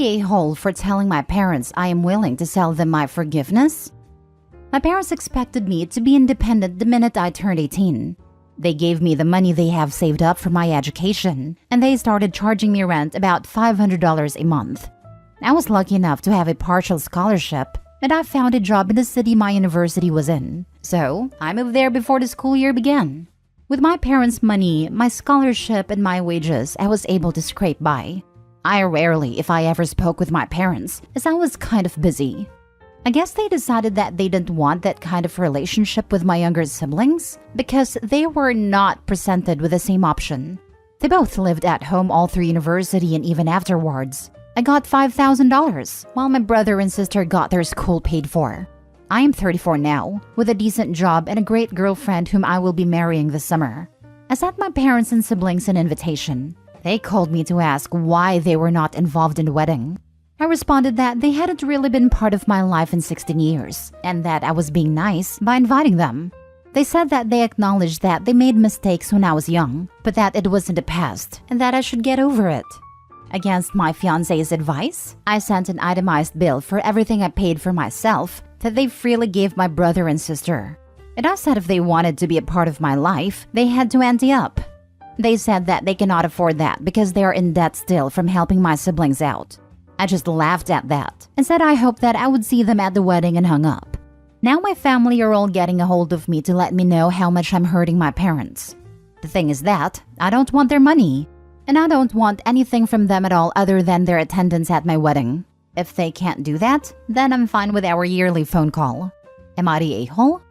the a-hole for telling my parents I am willing to sell them my forgiveness? My parents expected me to be independent the minute I turned 18. They gave me the money they have saved up for my education, and they started charging me rent about $500 a month. I was lucky enough to have a partial scholarship, and I found a job in the city my university was in, so I moved there before the school year began. With my parents' money, my scholarship, and my wages, I was able to scrape by. I rarely, if I ever, spoke with my parents, as I was kind of busy. I guess they decided that they didn't want that kind of relationship with my younger siblings because they were not presented with the same option. They both lived at home all through university and even afterwards. I got $5,000, while my brother and sister got their school paid for. I am 34 now, with a decent job and a great girlfriend whom I will be marrying this summer. I sent my parents and siblings an invitation. They called me to ask why they were not involved in the wedding. I responded that they hadn't really been part of my life in 16 years, and that I was being nice by inviting them. They said that they acknowledged that they made mistakes when I was young, but that it was in the past, and that I should get over it. Against my fiancé's advice, I sent an itemized bill for everything I paid for myself that they freely gave my brother and sister. And I said if they wanted to be a part of my life, they had to ante up. They said that they cannot afford that because they are in debt still from helping my siblings out. I just laughed at that and said I hoped that I would see them at the wedding and hung up. Now my family are all getting a hold of me to let me know how much I'm hurting my parents. The thing is that I don't want their money, and I don't want anything from them at all other than their attendance at my wedding. If they can't do that, then I'm fine with our yearly phone call. Am I the a-hole?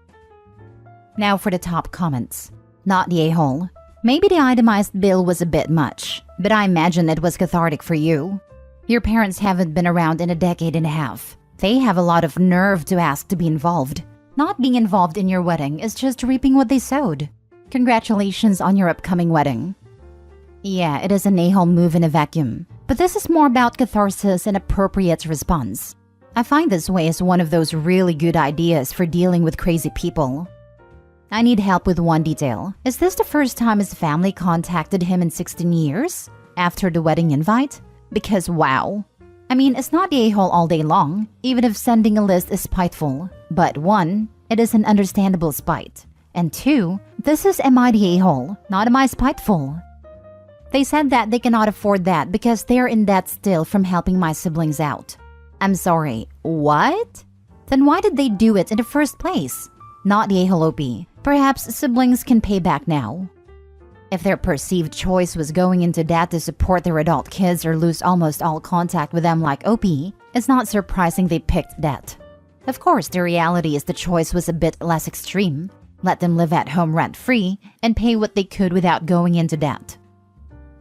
Now for the top comments. Not the a-hole. Maybe the itemized bill was a bit much, but I imagine it was cathartic for you. Your parents haven't been around in a decade and a half. They have a lot of nerve to ask to be involved. Not being involved in your wedding is just reaping what they sowed. Congratulations on your upcoming wedding. Yeah, it is an a-hole move in a vacuum, but this is more about catharsis and appropriate response. I find this way is one of those really good ideas for dealing with crazy people. I need help with one detail. Is this the first time his family contacted him in 16 years? After the wedding invite? Because wow. I mean, it's not the a-hole all day long, even if sending a list is spiteful. But 1, it is an understandable spite. And 2, this is am I the a-hole, not am I spiteful. They said that they cannot afford that because they're in debt still from helping my siblings out. I'm sorry, what? Then why did they do it in the first place? Not the a-hole OP. Perhaps siblings can pay back now. If their perceived choice was going into debt to support their adult kids or lose almost all contact with them like OP, it's not surprising they picked debt. Of course, the reality is the choice was a bit less extreme. Let them live at home rent-free and pay what they could without going into debt.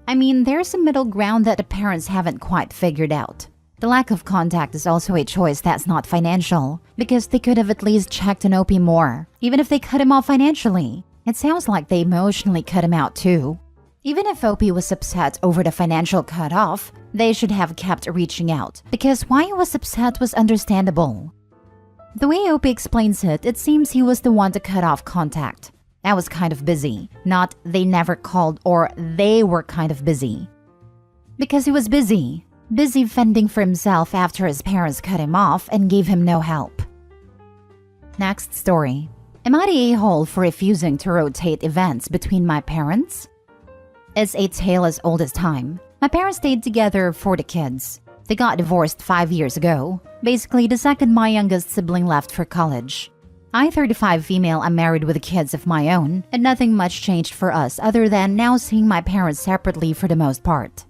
I mean, there's a middle ground that the parents haven't quite figured out. The lack of contact is also a choice that's not financial, because they could have at least checked on OP more, even if they cut him off financially. It sounds like they emotionally cut him out too. Even if OP was upset over the financial cut-off, they should have kept reaching out, because why he was upset was understandable. The way OP explains it, it seems he was the one to cut off contact. I was kind of busy, not they never called or they were kind of busy. Because he was busy. Busy fending for himself after his parents cut him off and gave him no help. Next story. Am I the a-hole for refusing to rotate events between my parents? It's a tale as old as time. My parents stayed together for the kids. They got divorced 5 years ago, basically the second my youngest sibling left for college. I, 35 female, am married with kids of my own, and nothing much changed for us other than now seeing my parents separately for the most part.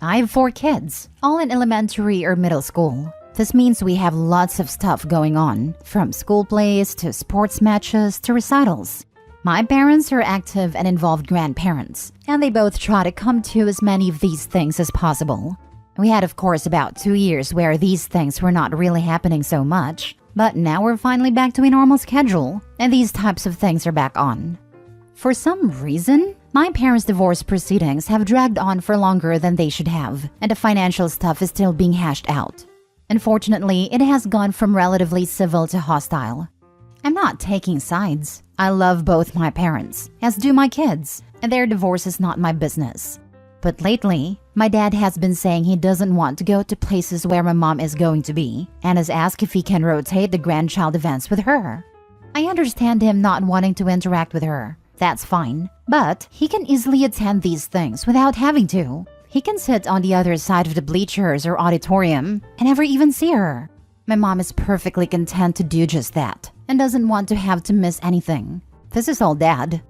I have 4 kids, all in elementary or middle school. This means we have lots of stuff going on, from school plays to sports matches to recitals. My parents are active and involved grandparents, and they both try to come to as many of these things as possible. We had, of course, about 2 years where these things were not really happening so much, but now we're finally back to a normal schedule, and these types of things are back on. For some reason, my parents' divorce proceedings have dragged on for longer than they should have, and the financial stuff is still being hashed out. Unfortunately, it has gone from relatively civil to hostile. I'm not taking sides. I love both my parents, as do my kids, and their divorce is not my business. But lately, my dad has been saying he doesn't want to go to places where my mom is going to be and has asked if he can rotate the grandchild events with her. I understand him not wanting to interact with her. That's fine. But he can easily attend these things without having to. He can sit on the other side of the bleachers or auditorium and never even see her. My mom is perfectly content to do just that and doesn't want to have to miss anything. This is all Dad.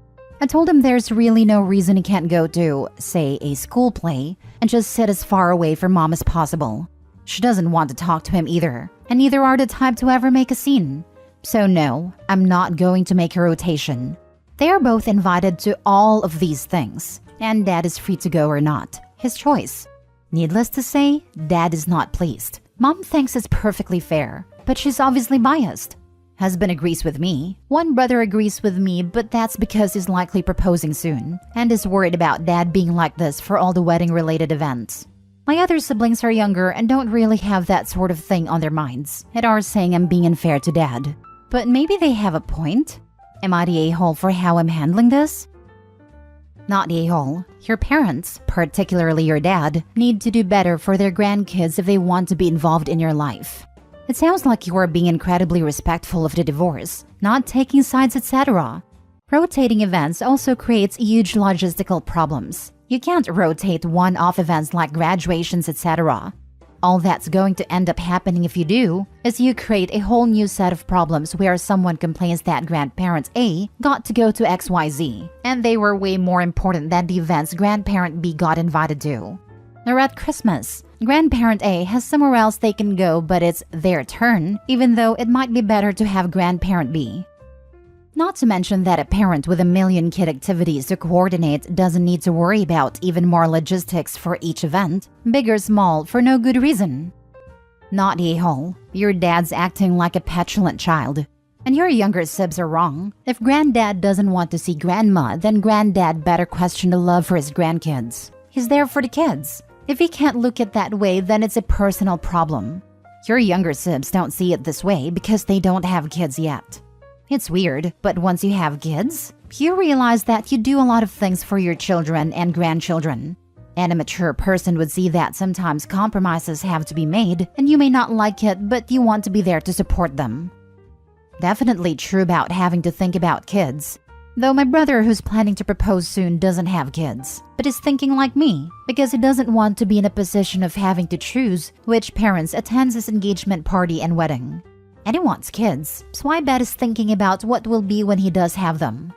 I told him there's really no reason he can't go to, say, a school play and just sit as far away from Mom as possible. She doesn't want to talk to him either, and neither are the type to ever make a scene. So no, I'm not going to make a rotation. They are both invited to all of these things, and Dad is free to go or not. His choice. Needless to say, Dad is not pleased. Mom thinks it's perfectly fair, but she's obviously biased. Husband agrees with me. One brother agrees with me, but that's because he's likely proposing soon and is worried about Dad being like this for all the wedding-related events. My other siblings are younger and don't really have that sort of thing on their minds and are saying I'm being unfair to Dad. But maybe they have a point? Am I the a-hole for how I'm handling this? Not the a-hole. Your parents, particularly your dad, need to do better for their grandkids if they want to be involved in your life. It sounds like you are being incredibly respectful of the divorce, not taking sides, etc. Rotating events also creates huge logistical problems. You can't rotate one-off events like graduations, etc. All that's going to end up happening if you do is you create a whole new set of problems where someone complains that grandparent A got to go to XYZ, and they were way more important than the events grandparent B got invited to. Or at Christmas, grandparent A has somewhere else they can go, but it's their turn, even though it might be better to have grandparent B. Not to mention that a parent with a million kid activities to coordinate doesn't need to worry about even more logistics for each event, big or small, for no good reason. Not the a-hole. Your dad's acting like a petulant child. And your younger sibs are wrong. If granddad doesn't want to see grandma, then granddad better question the love for his grandkids. He's there for the kids. If he can't look at that way, then it's a personal problem. Your younger sibs don't see it this way because they don't have kids yet. It's weird, but once you have kids, you realize that you do a lot of things for your children and grandchildren. And a mature person would see that sometimes compromises have to be made, and you may not like it, but you want to be there to support them. Definitely true about having to think about kids. Though my brother who's planning to propose soon doesn't have kids, but is thinking like me, because he doesn't want to be in a position of having to choose which parents attends his engagement party and wedding. And he wants kids, so I bet he's thinking about what will be when he does have them.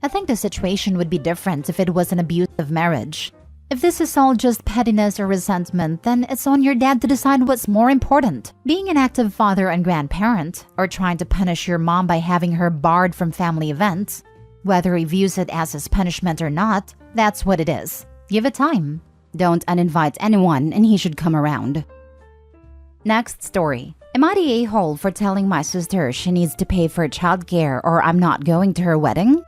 I think the situation would be different if it was an abusive marriage. If this is all just pettiness or resentment, then it's on your dad to decide what's more important. Being an active father and grandparent, or trying to punish your mom by having her barred from family events. Whether he views it as his punishment or not, that's what it is. Give it time. Don't uninvite anyone and he should come around. Next story. Am I the a-hole for telling my sister she needs to pay for childcare or I'm not going to her wedding?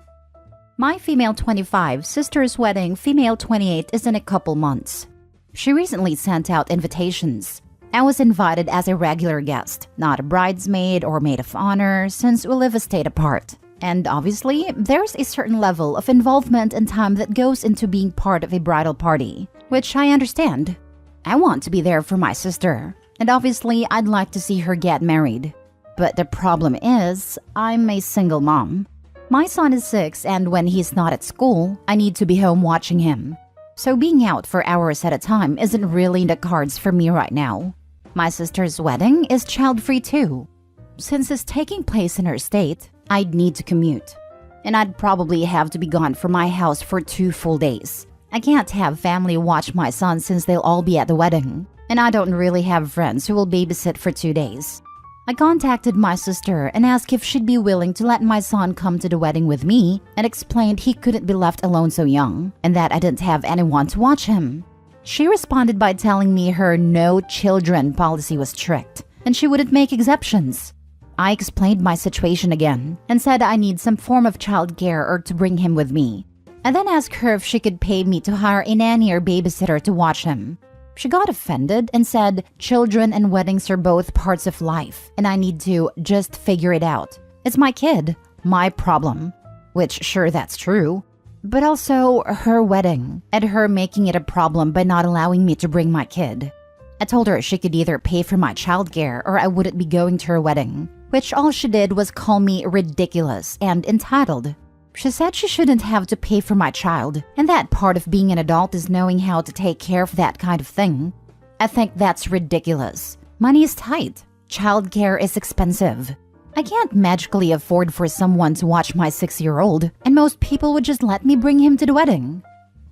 My female 25 sister's wedding, female 28, is in a couple months. She recently sent out invitations. I was invited as a regular guest, not a bridesmaid or maid of honor, since we live a state apart. And obviously, there's a certain level of involvement and time that goes into being part of a bridal party, which I understand. I want to be there for my sister, and obviously I'd like to see her get married. But the problem is, I'm a single mom. My son is 6, and when he's not at school, I need to be home watching him. So being out for hours at a time isn't really in the cards for me right now. My sister's wedding is child-free too. Since it's taking place in her state, I'd need to commute. And I'd probably have to be gone from my house for 2 full days. I can't have family watch my son since they'll all be at the wedding. And I don't really have friends who will babysit for 2 days. I contacted my sister and asked if she'd be willing to let my son come to the wedding with me and explained he couldn't be left alone so young and that I didn't have anyone to watch him. She responded by telling me her no children policy was strict and she wouldn't make exceptions. I explained my situation again and said I need some form of childcare or to bring him with me. I then asked her if she could pay me to hire a nanny or babysitter to watch him. She got offended and said children and weddings are both parts of life and I need to just figure it out. It's my kid, my problem. Which sure, that's true. but also her wedding and her making it a problem by not allowing me to bring my kid. I told her she could either pay for my childcare or I wouldn't be going to her wedding, which all she did was call me ridiculous and entitled. She said she shouldn't have to pay for my child, and that part of being an adult is knowing how to take care of that kind of thing. I think that's ridiculous. Money is tight. Childcare is expensive. I can't magically afford for someone to watch my 6-year-old, and most people would just let me bring him to the wedding.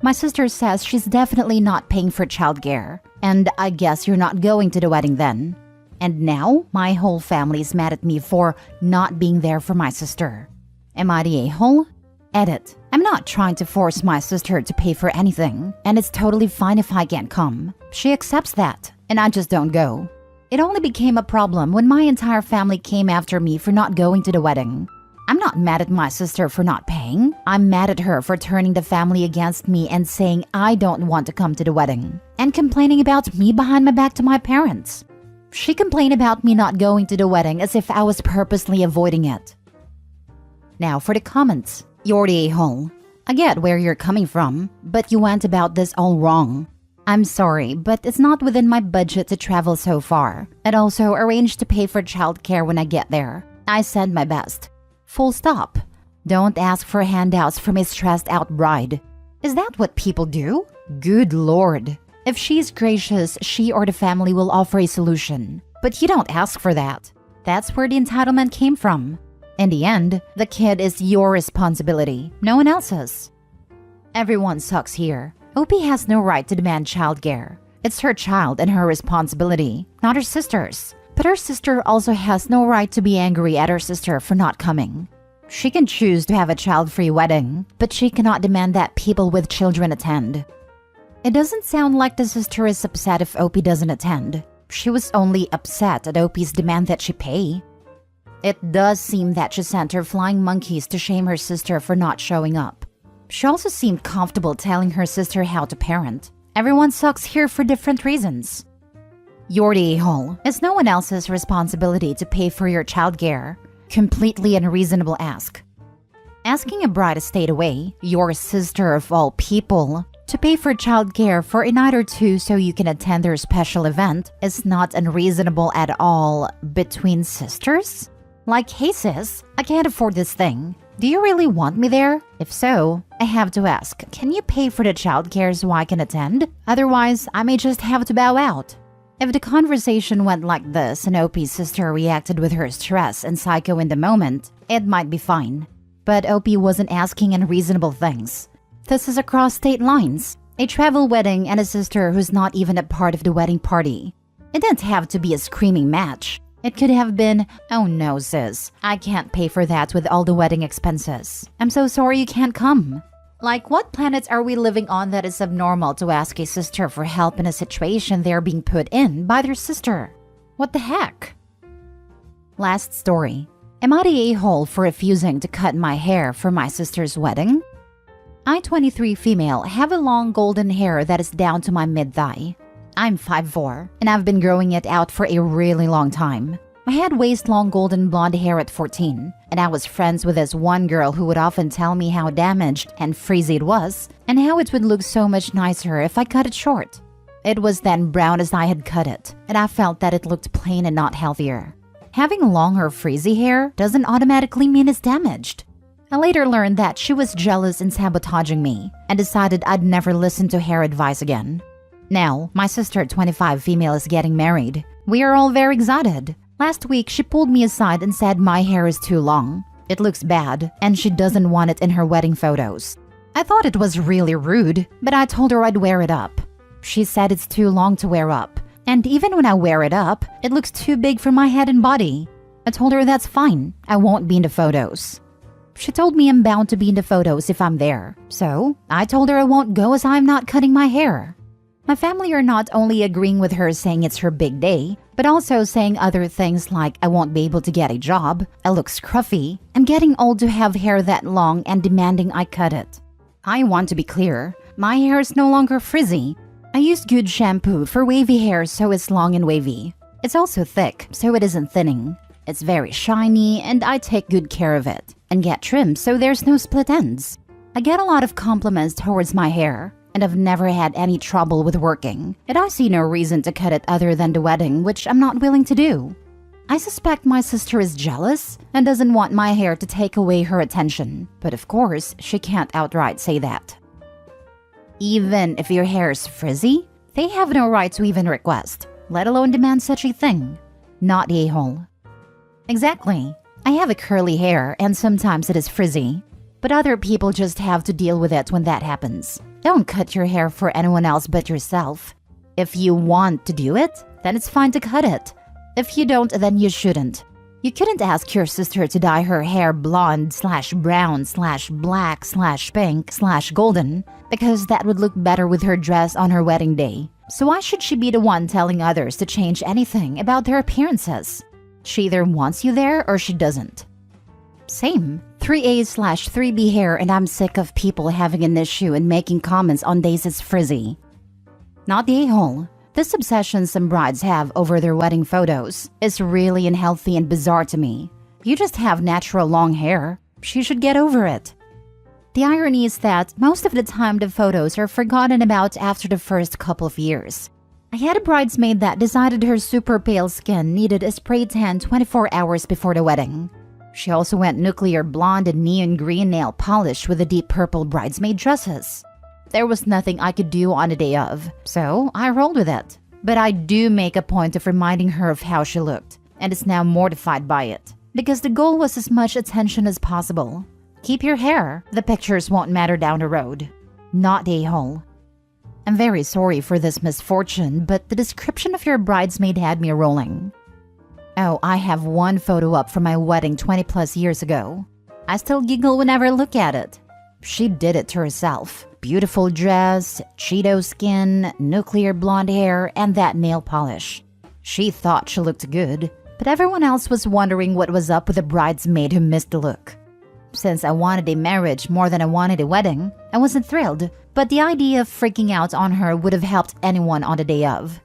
My sister says she's definitely not paying for childcare, and I guess you're not going to the wedding then. And now, my whole family is mad at me for not being there for my sister. Am I the a-hole? Edit. I'm not trying to force my sister to pay for anything, and it's totally fine if I can't come. She accepts that, and I just don't go. It only became a problem when my entire family came after me for not going to the wedding. I'm not mad at my sister for not paying. I'm mad at her for turning the family against me and saying I don't want to come to the wedding, and complaining about me behind my back to my parents. She complained about me not going to the wedding as if I was purposely avoiding it. Now for the comments. You're the a-hole. I get where you're coming from, but you went about this all wrong. I'm sorry, but it's not within my budget to travel so far. And also arrange to pay for childcare when I get there. I said my best. Full stop. Don't ask for handouts from a stressed out bride. Is that what people do? Good Lord. If she's gracious, she or the family will offer a solution. But you don't ask for that. That's where the entitlement came from. In the end, the kid is your responsibility, no one else's. Everyone sucks here. Opie has no right to demand childcare. It's her child and her responsibility, not her sister's. But her sister also has no right to be angry at her sister for not coming. She can choose to have a child-free wedding, but she cannot demand that people with children attend. It doesn't sound like the sister is upset if Opie doesn't attend. She was only upset at Opie's demand that she pay. It does seem that she sent her flying monkeys to shame her sister for not showing up. She also seemed comfortable telling her sister how to parent. Everyone sucks here for different reasons. You're the a-hole. It's no one else's responsibility to pay for your childcare. Completely unreasonable ask. Asking a bride to stay away, your sister of all people, to pay for childcare for a night or two so you can attend their special event is not unreasonable at all between sisters? Like, hey sis, I can't afford this thing. Do you really want me there? If so, I have to ask, can you pay for the childcare so I can attend? Otherwise, I may just have to bow out. If the conversation went like this and Opie's sister reacted with her stress and psycho in the moment, it might be fine. But Opie wasn't asking unreasonable things. This is across state lines. A travel wedding and a sister who's not even a part of the wedding party. It didn't have to be a screaming match. It could have been, oh no sis, I can't pay for that with all the wedding expenses. I'm so sorry you can't come. Like, what planet are we living on that is abnormal to ask a sister for help in a situation they're being put in by their sister? What the heck? Last story. Am I the a-hole for refusing to cut my hair for my sister's wedding? I, 23 female, have a long golden hair that is down to my mid-thigh. I'm 5'4", and I've been growing it out for a really long time. I had waist-long golden blonde hair at 14, and I was friends with this one girl who would often tell me how damaged and frizzy it was, and how it would look so much nicer if I cut it short. It was then brown as I had cut it, and I felt that it looked plain and not healthier. Having long or frizzy hair doesn't automatically mean it's damaged. I later learned that she was jealous and sabotaging me, and decided I'd never listen to hair advice again. Now, my sister, 25 female, is getting married. We are all very excited. Last week, she pulled me aside and said my hair is too long. It looks bad, and she doesn't want it in her wedding photos. I thought it was really rude, but I told her I'd wear it up. She said it's too long to wear up, and even when I wear it up, it looks too big for my head and body. I told her that's fine, I won't be in the photos. She told me I'm bound to be in the photos if I'm there, so I told her I won't go as I'm not cutting my hair. My family are not only agreeing with her saying it's her big day, but also saying other things like I won't be able to get a job, I look scruffy, and getting old to have hair that long and demanding I cut it. I want to be clear, my hair is no longer frizzy. I used good shampoo for wavy hair so it's long and wavy. It's also thick so it isn't thinning. It's very shiny and I take good care of it, and get trimmed so there's no split ends. I get a lot of compliments towards my hair, and I've never had any trouble with working, and I see no reason to cut it other than the wedding, which I'm not willing to do. I suspect my sister is jealous and doesn't want my hair to take away her attention, but of course, she can't outright say that. Even if your hair is frizzy, they have no right to even request, let alone demand such a thing. Not a-hole. Exactly. I have a curly hair and sometimes it is frizzy, but other people just have to deal with it when that happens. Don't cut your hair for anyone else but yourself. If you want to do it, then it's fine to cut it. If you don't, then you shouldn't. You couldn't ask your sister to dye her hair blonde/brown/black/pink/golden because that would look better with her dress on her wedding day. So why should she be the one telling others to change anything about their appearances? She either wants you there or she doesn't. Same. 3A/3B hair, and I'm sick of people having an issue and making comments on days it's frizzy. Not the a-hole. This obsession some brides have over their wedding photos is really unhealthy and bizarre to me. You just have natural long hair. She should get over it. The irony is that most of the time the photos are forgotten about after the first couple of years. I had a bridesmaid that decided her super pale skin needed a spray tan 24 hours before the wedding. She also went nuclear blonde and neon green nail polish with the deep purple bridesmaid dresses. There was nothing I could do on the day of, so I rolled with it. But I do make a point of reminding her of how she looked, and is now mortified by it, because the goal was as much attention as possible. Keep your hair, the pictures won't matter down the road. Not a-hole. I'm very sorry for this misfortune, but the description of your bridesmaid had me rolling. Oh, I have one photo up from my wedding 20 plus years ago. I still giggle whenever I look at it. She did it to herself. Beautiful dress, Cheeto skin, nuclear blonde hair, and that nail polish. She thought she looked good, but everyone else was wondering what was up with the bridesmaid who missed the look. Since I wanted a marriage more than I wanted a wedding, I wasn't thrilled, but the idea of freaking out on her would have helped anyone on the day of.